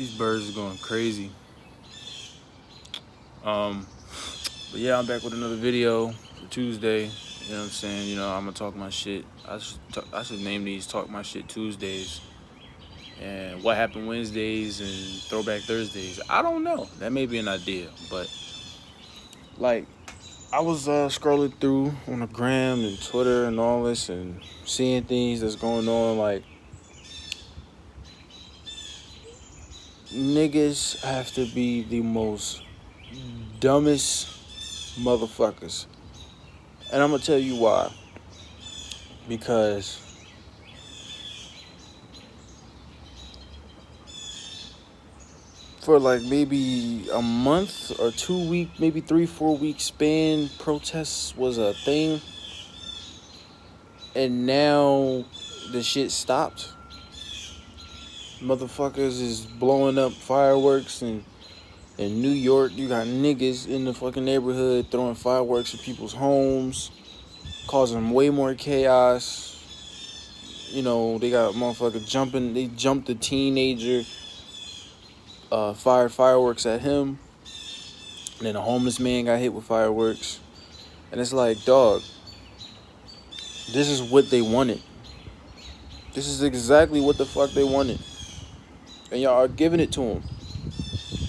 These birds are going crazy. Um, but yeah, I'm back with another video for Tuesday. You know what I'm saying? I'm gonna talk my shit. I should name these Talk My Shit Tuesdays and What Happened Wednesdays and Throwback Thursdays. I don't know. That may be an idea, but like I was scrolling through on the gram and Twitter and all this and seeing things that's going on. Like niggas have to be the most dumbest motherfuckers. And I'm gonna tell you why. Because for like maybe a month or 2 week, maybe 3, 4 week span, protests was a thing. And now the shit stopped. Motherfuckers is blowing up fireworks, and in New York you got niggas in the fucking neighborhood throwing fireworks at people's homes, causing way more chaos. They got motherfucker jumping. They jumped a teenager, fired fireworks at him. And then a homeless man got hit with fireworks. And it's like, dog, this is what they wanted. This is exactly what the fuck they wanted. And y'all are giving it to them.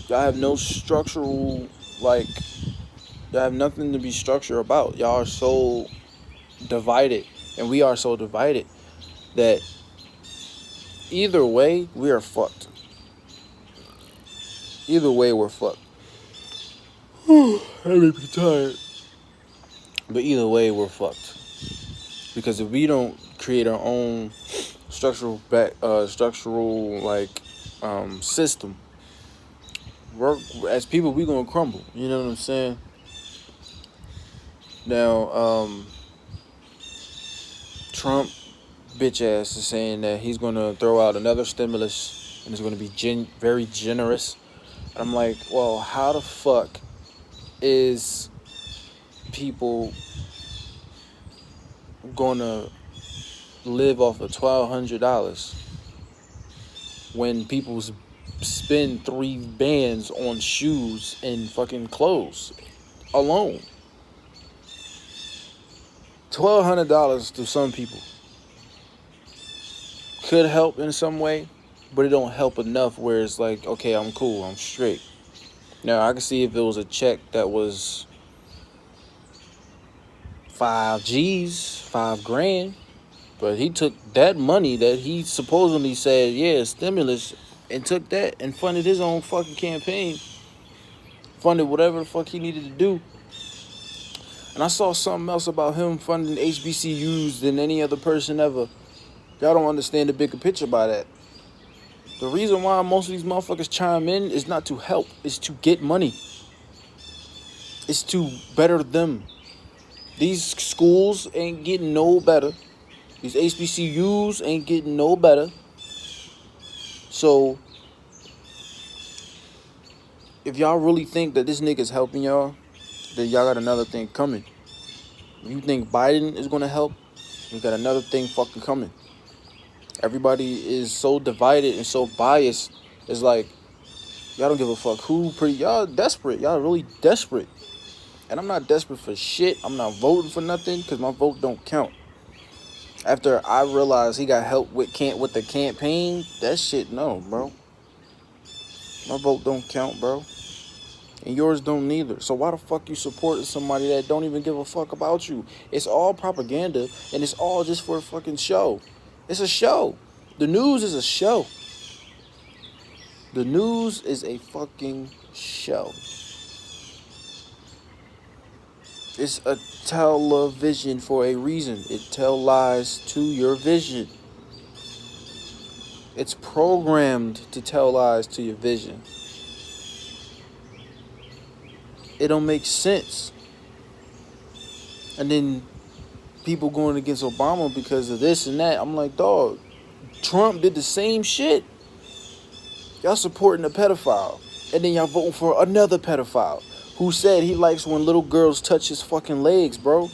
Y'all have no structural, y'all have nothing to be structured about. Y'all are so divided. And we are so divided that either way, we are fucked. Either way, we're fucked. I may be tired. But either way, we're fucked. Because if we don't create our own structural system, as people, we gonna crumble. You know what I'm saying? Now, Trump, bitch ass, is saying that he's gonna throw out another stimulus and it's gonna be very generous. And I'm like, well, how the fuck is people gonna live off of $1,200 when people spend 3 bands on shoes and fucking clothes alone? $1,200 to some people could help in some way, but it don't help enough where it's like, okay, I'm cool, I'm straight. Now, I can see if it was a check that was 5 G's, 5 grand, but he took that money that he supposedly said, yeah, stimulus, and took that and funded his own fucking campaign, funded whatever the fuck he needed to do. And I saw something else about him funding HBCUs than any other person ever. Y'all don't understand the bigger picture by that. The reason why most of these motherfuckers chime in is not to help, it's to get money. It's to better them. These schools ain't getting no better. These HBCUs ain't getting no better. So, if y'all really think that this nigga's helping y'all, then y'all got another thing coming. If you think Biden is gonna help, you got another thing fucking coming. Everybody is so divided and so biased. It's like, y'all don't give a fuck y'all desperate. Y'all really desperate. And I'm not desperate for shit. I'm not voting for nothing because my vote don't count. After I realized he got help with the campaign, that shit, no, bro. My vote don't count, bro. And yours don't neither. So why the fuck you supporting somebody that don't even give a fuck about you? It's all propaganda, and it's all just for a fucking show. It's a show. The news is a show. The news is a fucking show. It's a television for a reason. It tells lies to your vision. It's programmed to tell lies to your vision. It don't make sense. And then people going against Obama because of this and that. I'm like, dog, Trump did the same shit. Y'all supporting a pedophile. And then y'all voting for another pedophile who said he likes when little girls touch his fucking legs, bro.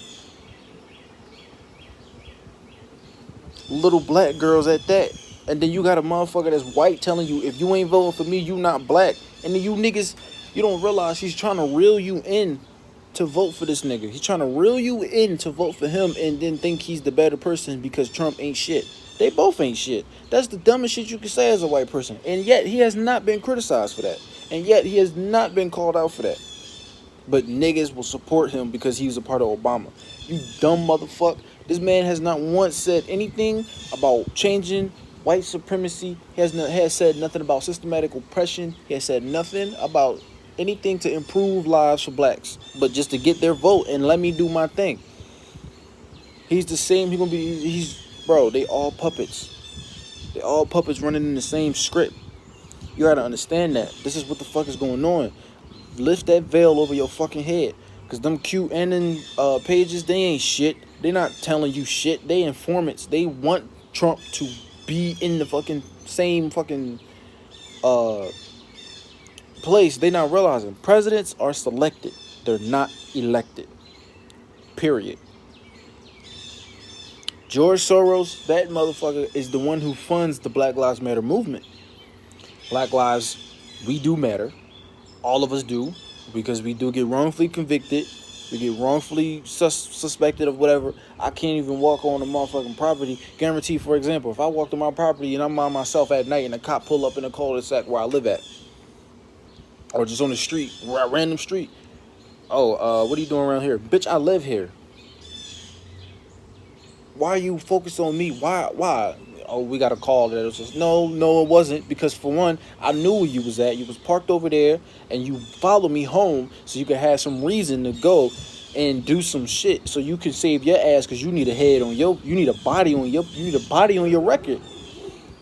Little black girls at that. And then you got a motherfucker that's white telling you, if you ain't voting for me, you not black. And then you niggas, you don't realize he's trying to reel you in to vote for this nigga. He's trying to reel you in to vote for him and then think he's the better person because Trump ain't shit. They both ain't shit. That's the dumbest shit you can say as a white person. And yet he has not been criticized for that. And yet he has not been called out for that. But niggas will support him because he was a part of Obama. You dumb motherfucker. This man has not once said anything about changing white supremacy. He has said nothing about systematic oppression. He has said nothing about anything to improve lives for blacks, but just to get their vote and let me do my thing. He's the same. Bro, they all puppets. They all puppets running in the same script. You gotta understand that. This is what the fuck is going on. Lift that veil over your fucking head. Cause them QAnon pages, they ain't shit. They not telling you shit. They informants. They want Trump to be in the fucking same fucking place. They not realizing presidents are selected. They're not elected. Period. George Soros, that motherfucker, is the one who funds the Black Lives Matter movement. Black lives, we do matter. All of us do, because we do get wrongfully convicted. We get wrongfully suspected of whatever. I can't even walk on a motherfucking property. Guarantee, for example, if I walked on my property and I'm by myself at night and a cop pull up in a cul-de-sac where I live at, or just on the street, random street. Oh, what are you doing around here? Bitch, I live here. Why are you focused on me? Why? Oh, we got a call that it was just, no, it wasn't. Because for one, I knew where you was at. You was parked over there, and you followed me home so you could have some reason to go and do some shit so you can save your ass because you need a head on you need a body on your record.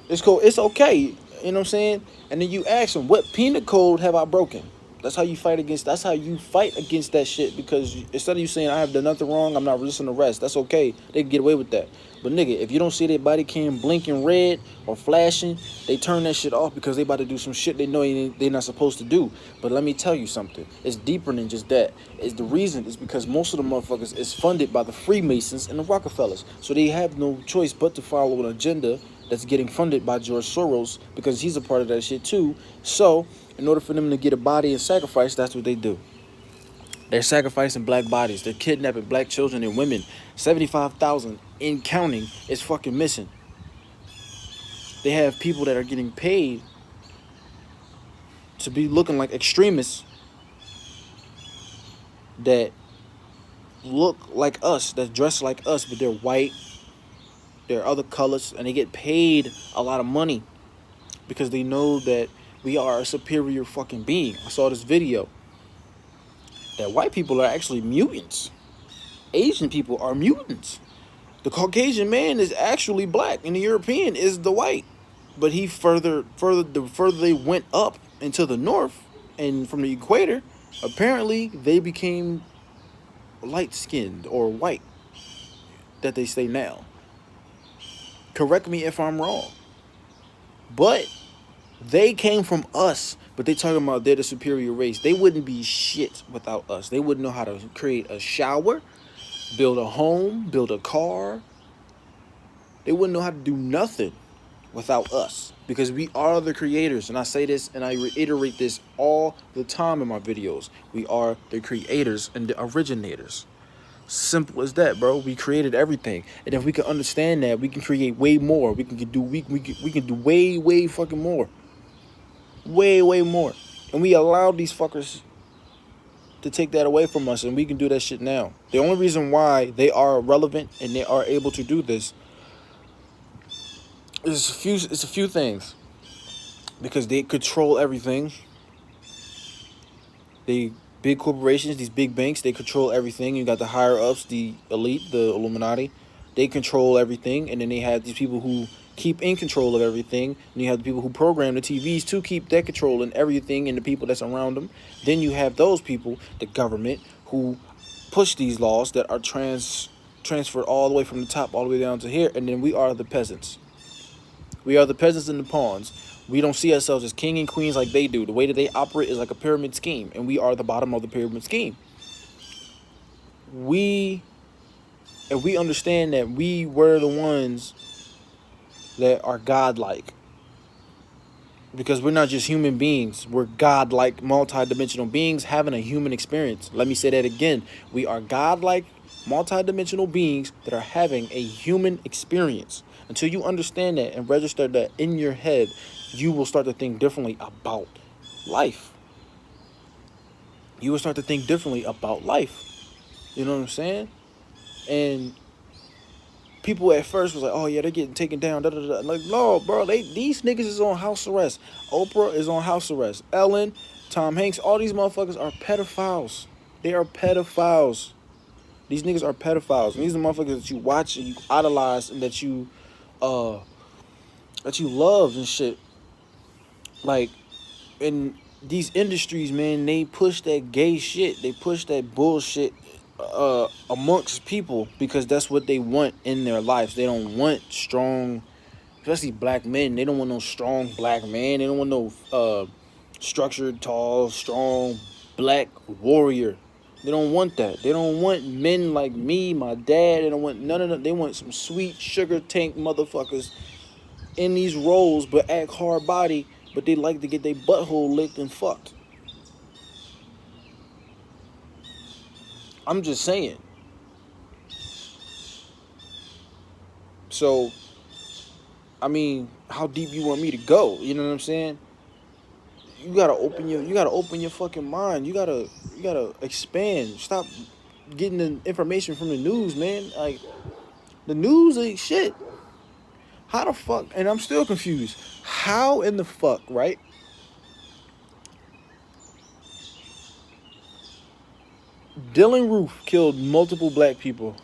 It's cool. It's okay. You know what I'm saying? And then you ask them, what penal code have I broken? That's how you fight against that shit, because instead of you saying I have done nothing wrong, I'm not resisting arrest. That's okay. They can get away with that. But nigga, if you don't see their body cam blinking red or flashing, they turn that shit off because they about to do some shit they know they're not supposed to do. But let me tell you something. It's deeper than just that. It's the reason is because most of the motherfuckers is funded by the Freemasons and the Rockefellers. So they have no choice but to follow an agenda that's getting funded by George Soros, because he's a part of that shit too. So in order for them to get a body and sacrifice, that's what they do. They're sacrificing black bodies. They're kidnapping black children and women. 75,000 in counting is fucking missing. They have people that are getting paid to be looking like extremists that look like us, that dress like us, but they're white, they're other colors, and they get paid a lot of money because they know that we are a superior fucking being. I saw this video that white people are actually mutants. Asian people are mutants. The Caucasian man is actually black, and the European is the white. But the further they went up into the north and from the equator, apparently they became light-skinned or white that they say now. Correct me if I'm wrong. But they came from us, but they talking about they're the superior race. They wouldn't be shit without us. They wouldn't know how to create a shower, build a home, build a car. They wouldn't know how to do nothing without us, because we are the creators. And I say this and I reiterate this all the time in my videos. We are the creators and the originators. Simple as that, bro. We created everything, and if we can understand that, we can create way more. We can do way fucking more. Way more. And we allowed these fuckers to take that away from us, and we can do that shit now. The only reason why they are relevant and they are able to do this is a few things. Because they control everything. They big corporations, these big banks, they control everything. You got the higher ups, the elite, the Illuminati. They control everything, and then they have these people who keep in control of everything. And you have the people who program the TVs to keep that control and everything, and the people that's around them. Then you have those people, the government, who push these laws that are transferred all the way from the top all the way down to here. And then we are the peasants. We are the peasants and the pawns. We don't see ourselves as king and queens like they do. The way that they operate is like a pyramid scheme, and we are the bottom of the pyramid scheme. If we understand that we were the ones that are godlike. Because we're not just human beings. We're godlike, multidimensional beings having a human experience. Let me say that again. We are godlike, multidimensional beings that are having a human experience. Until you understand that and register that in your head, you will start to think differently about life. You will start to think differently about life. You know what I'm saying? And people at first was like, "Oh yeah, they're getting taken down." Da, da, da. Like, no, bro, these niggas is on house arrest. Oprah is on house arrest. Ellen, Tom Hanks, all these motherfuckers are pedophiles. They are pedophiles. These niggas are pedophiles. And these are motherfuckers that you watch and you idolize and uh that you love and shit. Like, in these industries, man, they push that gay shit. They push that bullshit amongst people because that's what they want in their lives. They don't want strong, especially black men. They don't want no strong black man. They don't want no structured, tall, strong black warrior. They don't want that. They don't want men like me, my dad. They don't want none of them. They want some sweet sugar tank motherfuckers in these roles but act hard body, but they like to get their butthole licked and fucked. I'm just saying. So, I mean, how deep you want me to go? You know what I'm saying? You gotta open your fucking mind. You gotta expand. Stop getting the information from the news, man. Like, the news ain't shit. How the fuck? And I'm still confused. How in the fuck, right? Dylan Roof killed multiple black people.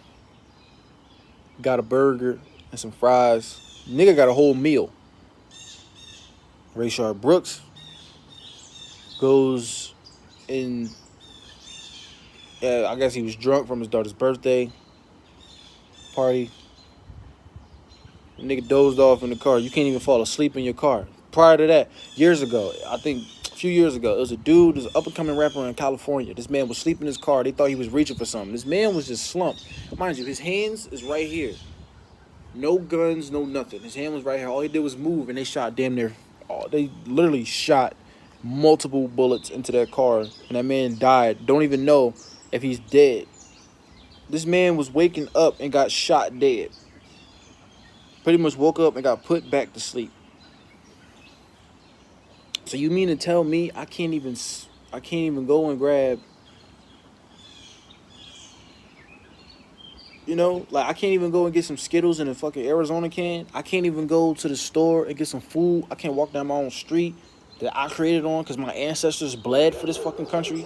Got a burger and some fries. Nigga got a whole meal. Rayshard Brooks goes in. I guess he was drunk from his daughter's birthday party. The nigga dozed off in the car. You can't even fall asleep in your car. Prior to that, years ago, I think a few years ago, it was a dude, this up-and-coming rapper in California. This man was sleeping in his car. They thought he was reaching for something. This man was just slumped. Mind you, his hands is right here. No guns, no nothing. His hand was right here. All he did was move, and they shot damn near. They literally shot multiple bullets into that car, and that man died. Don't even know if he's dead. This man was waking up and got shot dead. Pretty much woke up and got put back to sleep. So you mean to tell me I can't even go and grab, you know, like I can't even go and get some Skittles in a fucking Arizona can. I can't even go to the store and get some food. I can't walk down my own street that I created on because my ancestors bled for this fucking country.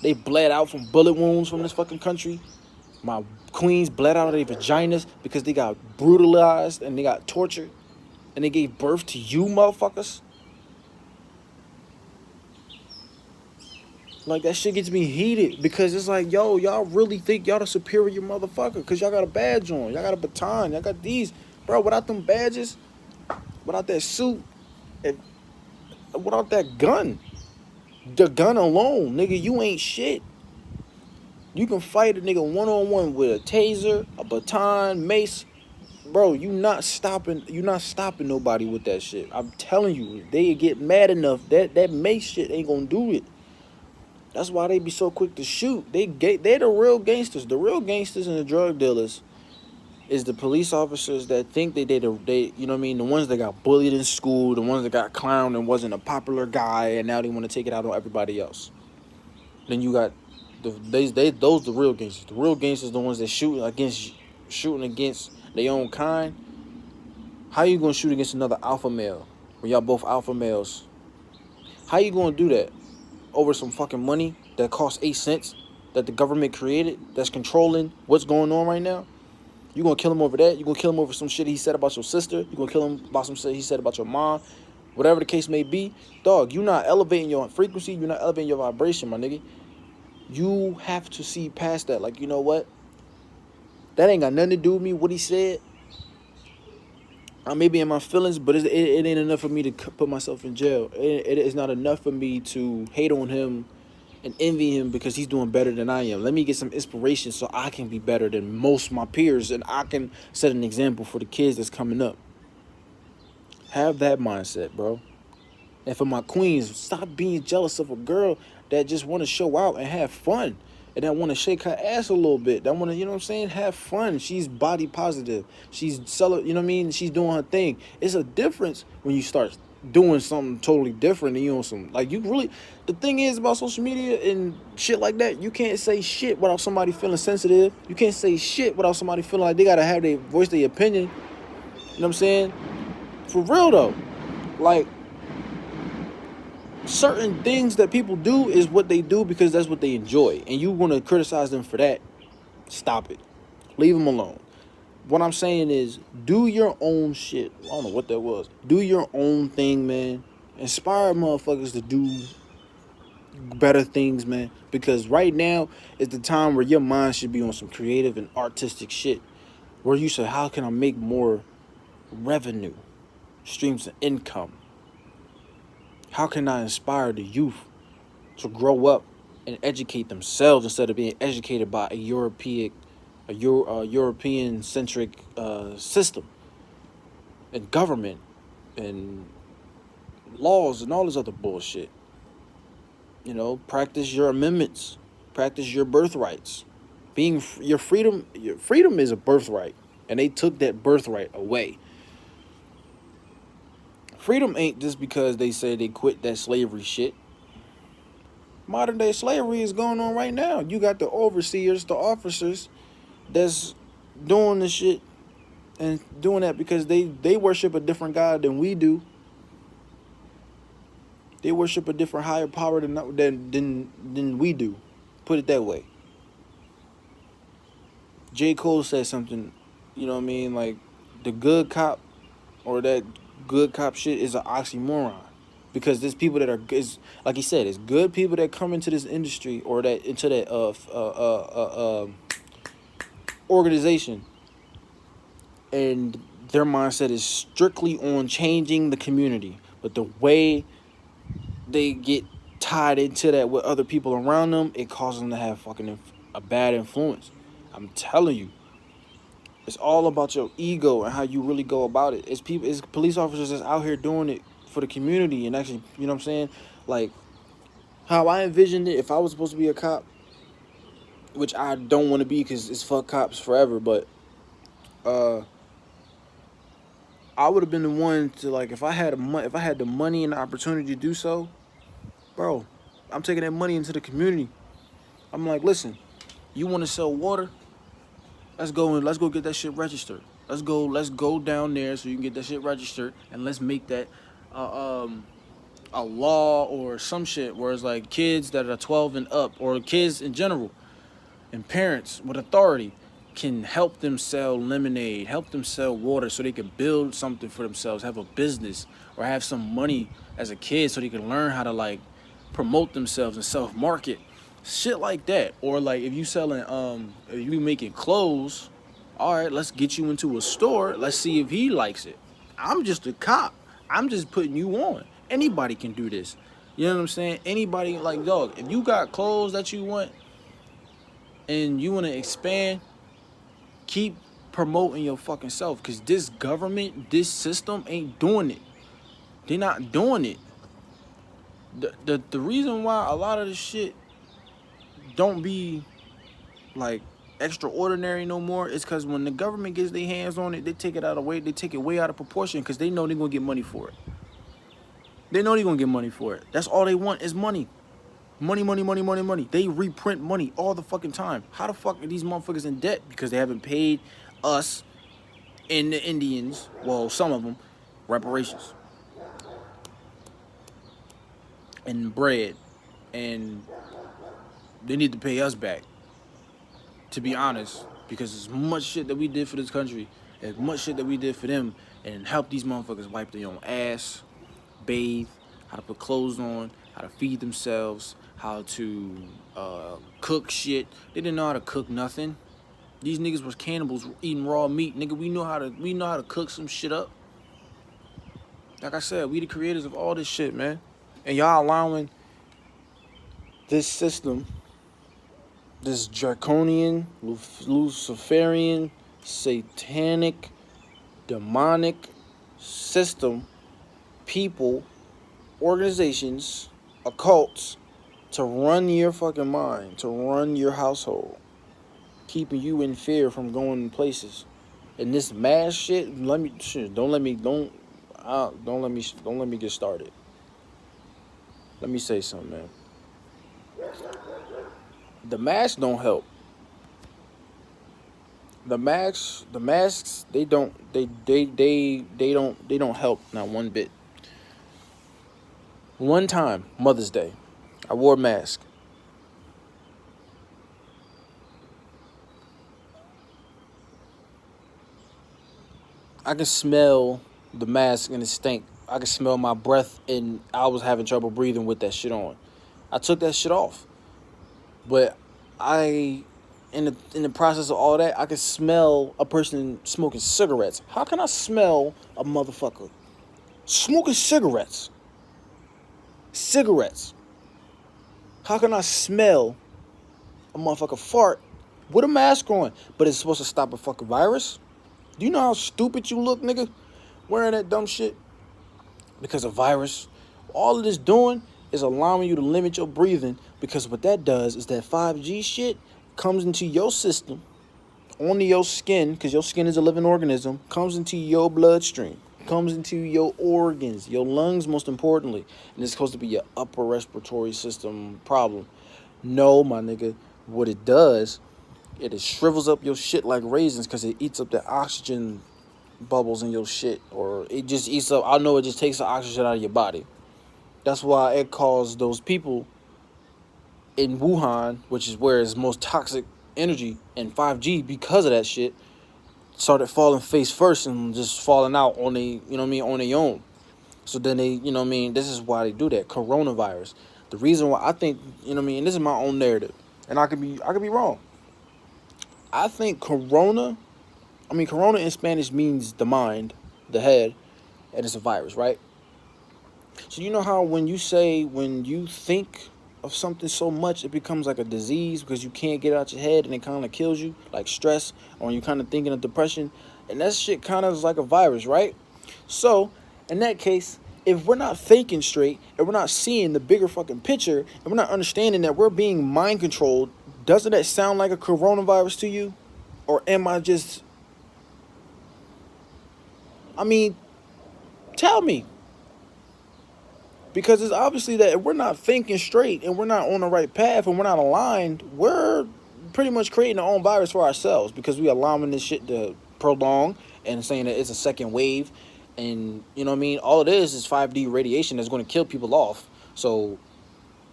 They bled out from bullet wounds from this fucking country. My queens bled out of their vaginas because they got brutalized and they got tortured. And they gave birth to you motherfuckers. Like, that shit gets me heated because it's like, yo, y'all really think y'all the superior motherfucker because y'all got a badge on. Y'all got a baton. Y'all got these. Bro, without them badges, without that suit, and without that gun, the gun alone, nigga, you ain't shit. You can fight a nigga one-on-one with a taser, a baton, mace. Bro, you not stopping nobody with that shit. I'm telling you, they get mad enough that mace shit ain't gonna do it. That's why they be so quick to shoot. They the real gangsters. The real gangsters and the drug dealers is the police officers that think they you know what I mean, the ones that got bullied in school, the ones that got clowned and wasn't a popular guy, and now they want to take it out on everybody else. Then you got those the real gangsters. The real gangsters, the ones that shooting against their own kind. How you gonna shoot against another alpha male when y'all both alpha males? How you gonna do that over some fucking money that costs 8 cents that the government created that's controlling what's going on right now? You gonna kill him over that? You gonna kill him over some shit he said about your sister? You gonna kill him about some shit he said about your mom? Whatever the case may be, dog, you not elevating your frequency. You're not elevating your vibration, my nigga. You have to see past that. Like, you know what? That ain't got nothing to do with me, what he said. I may be in my feelings, but it ain't enough for me to put myself in jail. It is not enough for me to hate on him and envy him because he's doing better than I am. Let me get some inspiration so I can be better than most of my peers and I can set an example for the kids that's coming up. Have that mindset, bro. And for my queens, stop being jealous of a girl that just want to show out and have fun. And that want to shake her ass a little bit. That want to, you know what I'm saying, have fun. She's body positive. She's you know what I mean? She's doing her thing. It's a difference when you start doing something totally different and you on some, like, you really, the thing is about social media and shit like that, you can't say shit without somebody feeling sensitive. You can't say shit without somebody feeling like they got to have their voice, their opinion. You know what I'm saying? For real though. Like, certain things that people do is what they do because that's what they enjoy. And you want to criticize them for that, stop it. Leave them alone. What I'm saying is, do your own shit. I don't know what that was. Do your own thing, man. Inspire motherfuckers to do better things, man. Because right now is the time where your mind should be on some creative and artistic shit. Where you say, how can I make more revenue, streams of income? How can I inspire the youth to grow up and educate themselves instead of being educated by a European-centric system and government and laws and all this other bullshit? You know, practice your amendments, practice your birthrights. Your freedom is a birthright, and they took that birthright away. Freedom ain't just because they say they quit that slavery shit. Modern day slavery is going on right now. You got the overseers, the officers that's doing the shit and doing that because they worship a different God than we do. They worship a different higher power than we do. Put it that way. J. Cole said something, you know what I mean, like the good cop or that good cop shit is an oxymoron. Because there's people that are, like he said, it's good people that come into this industry or that into that organization, and their mindset is strictly on changing the community. But the way they get tied into that with other people around them, it causes them to have fucking a bad influence. I'm telling you. It's all about your ego and how you really go about it. It's police officers that's out here doing it for the community and actually, you know what I'm saying? Like, how I envisioned it, if I was supposed to be a cop, which I don't want to be because it's fuck cops forever, but I would have been the one to, like, if I had the money and the opportunity to do so, bro, I'm taking that money into the community. I'm like, listen, you want to sell water? Let's go get that shit registered. Let's go down there so you can get that shit registered, and let's make that a law or some shit where it's like kids that are 12 and up, or kids in general, and parents with authority can help them sell lemonade, help them sell water so they can build something for themselves, have a business, or have some money as a kid so they can learn how to, like, promote themselves and self-market. Shit like that. Or like if you selling if you making clothes, all right, let's get you into a store. Let's see if he likes it. I'm just a cop. I'm just putting you on. Anybody can do this. You know what I'm saying? Anybody, like, dog, if you got clothes that you want and you want to expand, keep promoting your fucking self, because this government, this system ain't doing it. They're not doing it. The reason why a lot of this shit don't be like extraordinary no more is because when the government gets their hands on it, they take it way out of proportion because they know they're gonna get money for it. They know they're gonna get money for it. That's all they want is money. Money. They reprint money all the fucking time. How the fuck are these motherfuckers in debt? Because they haven't paid us and the Indians, well, some of them, reparations and bread, and they need to pay us back, to be honest, because as much shit that we did for this country, as much shit that we did for them, and help these motherfuckers wipe their own ass, bathe, how to put clothes on, how to feed themselves, how to cook shit. They didn't know how to cook nothing. These niggas was cannibals eating raw meat. Nigga, we know how to cook some shit up. Like I said, we the creators of all this shit, man. And y'all allowing this system, this draconian, Luciferian, satanic, demonic system people, organizations, occults to run your fucking mind, to run your household, keeping you in fear from going places. And this mass shit, don't let me get started. Let me say something, man. The masks don't help. The masks, they don't help, not one bit. One time, Mother's Day, I wore a mask. I could smell the mask and it stank. I could smell my breath and I was having trouble breathing with that shit on. I took that shit off. But in the process of all that, I could smell a person smoking cigarettes. How can I smell a motherfucker smoking cigarettes? Cigarettes. How can I smell a motherfucker fart with a mask on? But it's supposed to stop a fucking virus? Do you know how stupid you look, nigga, wearing that dumb shit? Because of virus. All of this doing is allowing you to limit your breathing, because what that does is that 5G shit comes into your system, onto your skin, because your skin is a living organism, comes into your bloodstream, comes into your organs, your lungs most importantly, and it's supposed to be your upper respiratory system problem. No, my nigga, what it does, it shrivels up your shit like raisins, because it eats up the oxygen bubbles in your shit, or it just eats up, I know it just takes the oxygen out of your body. That's why it caused those people in Wuhan, which is where it's most toxic energy, and 5G, because of that shit, started falling face first and just falling out on on their own. So then they, this is why they do that. Coronavirus. The reason why I think, and this is my own narrative, and I could be wrong. I think corona in Spanish means the mind, the head, and it's a virus, right? So you know how when you think of something so much, it becomes like a disease because you can't get it out your head and it kind of kills you, like stress, or you kind of thinking of depression, and that shit kind of is like a virus, right? So in that case, if we're not thinking straight and we're not seeing the bigger fucking picture and we're not understanding that we're being mind controlled, doesn't that sound like a coronavirus to you? Or am I just, tell me. Because it's obviously that if we're not thinking straight and we're not on the right path and we're not aligned, we're pretty much creating our own virus for ourselves, because we allowing this shit to prolong and saying that it's a second wave. And, all it is 5D radiation that's going to kill people off. So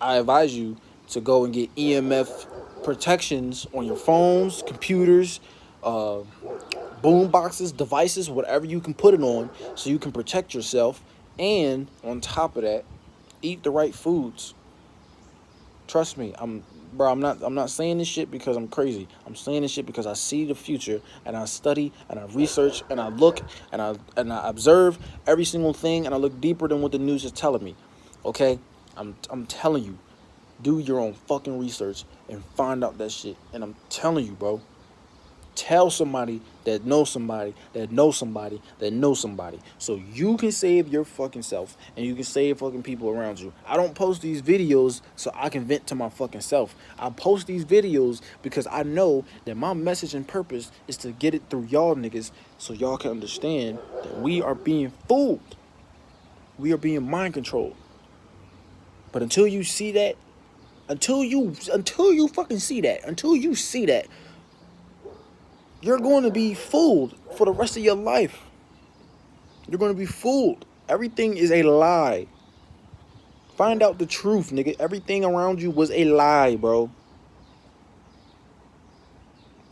I advise you to go and get EMF protections on your phones, computers, boom boxes, devices, whatever you can put it on, so you can protect yourself. And on top of that, eat the right foods. Trust me, I'm not saying this shit because I'm crazy. I'm saying this shit because I see the future, and I study and I research and I look and I observe every single thing, and I look deeper than what the news is telling me. Okay? I'm telling you, do your own fucking research and find out that shit. And I'm telling you, bro, tell somebody that knows somebody that knows somebody that knows somebody, so you can save your fucking self and you can save fucking people around you. I don't post these videos so I can vent to my fucking self. I post these videos because I know that my message and purpose is to get it through y'all niggas, so y'all can understand that we are being fooled. We are being mind controlled. But until you see that, until you fucking see that, until you see that, you're going to be fooled for the rest of your life. You're going to be fooled. Everything is a lie. Find out the truth, nigga. Everything around you was a lie, bro.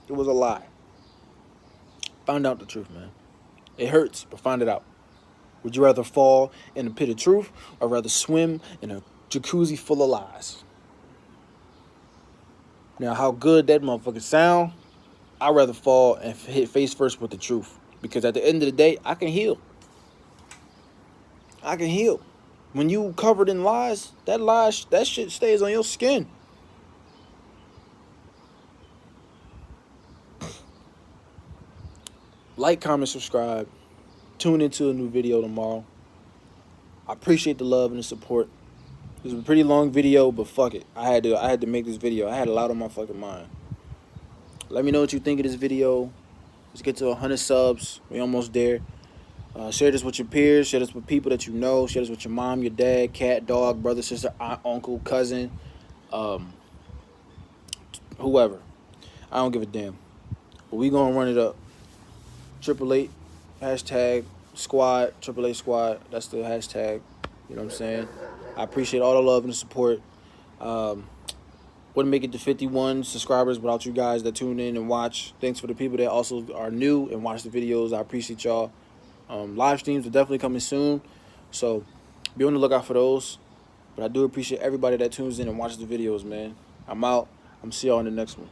It was a lie. Find out the truth, man. It hurts, but find it out. Would you rather fall in a pit of truth or rather swim in a jacuzzi full of lies? Now, how good that motherfucker sound, I'd rather fall and hit face first with the truth. Because at the end of the day, I can heal. I can heal. When you covered in lies, that shit stays on your skin. Like, comment, subscribe. Tune into a new video tomorrow. I appreciate the love and the support. It was a pretty long video, but fuck it. I had to make this video. I had a lot on my fucking mind. Let me know what you think of this video. Let's get to 100 subs. We almost there. Share this with your peers. Share this with people that you know. Share this with your mom, your dad, cat, dog, brother, sister, aunt, uncle, cousin, whoever. I don't give a damn. But we gonna run it up. 888 hashtag squad, 888 squad. That's the hashtag. You know what I'm saying? I appreciate all the love and the support. Wouldn't make it to 51 subscribers without you guys that tune in and watch. Thanks for the people that also are new and watch the videos. I appreciate y'all. Live streams are definitely coming soon, so be on the lookout for those. But I do appreciate everybody that tunes in and watches the videos, man. I'm out. I'm see y'all in the next one.